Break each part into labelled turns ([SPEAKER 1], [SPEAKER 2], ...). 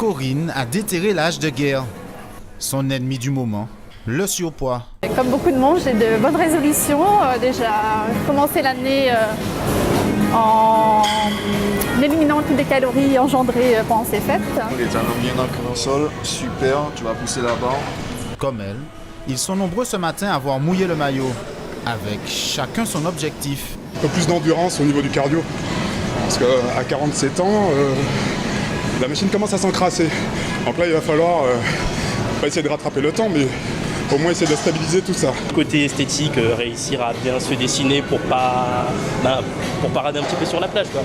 [SPEAKER 1] Corinne a déterré l'âge de guerre. Son ennemi du moment, le surpoids.
[SPEAKER 2] Comme beaucoup de monde, j'ai de bonnes résolutions. Déjà, commencer l'année en éliminant toutes les calories engendrées pendant ces fêtes.
[SPEAKER 3] Les talons bien ancrés au sol, super, tu vas pousser la barre.
[SPEAKER 1] Comme elle, ils sont nombreux ce matin à avoir mouillé le maillot, avec chacun son objectif.
[SPEAKER 4] Un peu plus d'endurance au niveau du cardio. Parce qu'à 47 ans, la machine commence à s'encrasser. Donc là, il va falloir pas essayer de rattraper le temps, mais au moins essayer de stabiliser tout ça.
[SPEAKER 5] Côté esthétique, réussir à bien se dessiner pour pas parader un petit peu sur la plage, quoi.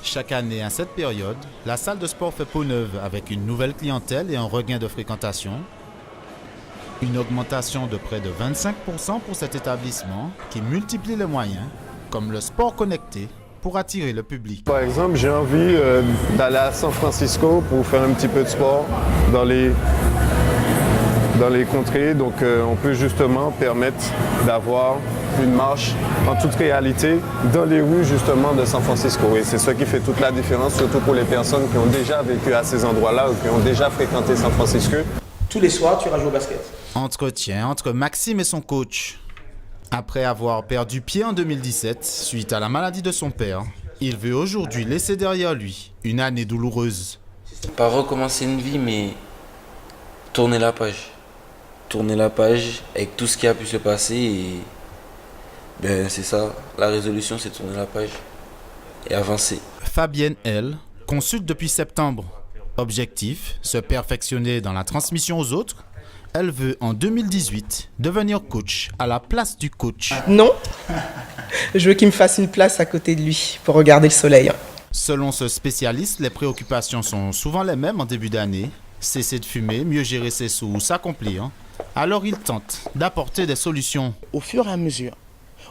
[SPEAKER 1] Chaque année, à cette période, la salle de sport fait peau neuve avec une nouvelle clientèle et un regain de fréquentation. Une augmentation de près de 25% pour cet établissement qui multiplie les moyens, comme le sport connecté, pour attirer le public.
[SPEAKER 6] Par exemple, j'ai envie d'aller à San Francisco pour faire un petit peu de sport dans les contrées. Donc, on peut justement permettre d'avoir une marche en toute réalité dans les rues justement de San Francisco. Et c'est ça qui fait toute la différence, surtout pour les personnes qui ont déjà vécu à ces endroits-là ou qui ont déjà fréquenté San Francisco.
[SPEAKER 7] Tous les soirs, tu jouer au basket.
[SPEAKER 1] Entretien entre Maxime et son coach. Après avoir perdu pied en 2017 suite à la maladie de son père, il veut aujourd'hui laisser derrière lui une année douloureuse.
[SPEAKER 8] Pas recommencer une vie, mais tourner la page. Tourner la page avec tout ce qui a pu se passer et c'est ça, la résolution c'est tourner la page et avancer.
[SPEAKER 1] Fabienne, elle, consulte depuis septembre. Objectif, se perfectionner dans la transmission aux autres. Elle veut en 2018 devenir coach à la place du coach.
[SPEAKER 7] Non, je veux qu'il me fasse une place à côté de lui pour regarder le soleil.
[SPEAKER 1] Selon ce spécialiste, les préoccupations sont souvent les mêmes en début d'année. Cesser de fumer, mieux gérer ses sous, s'accomplir. Alors il tente d'apporter des solutions.
[SPEAKER 9] Au fur et à mesure,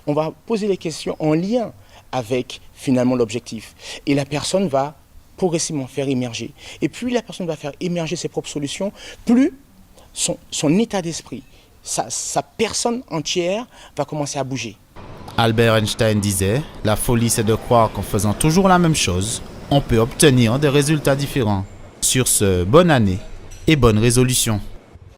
[SPEAKER 9] on va poser les questions en lien avec finalement l'objectif. Et la personne va progressivement faire émerger. Et plus la personne va faire émerger ses propres solutions, plus son état d'esprit, sa personne entière va commencer à bouger.
[SPEAKER 1] Albert Einstein disait, la folie c'est de croire qu'en faisant toujours la même chose, on peut obtenir des résultats différents. Sur ce, bonne année et bonne résolution.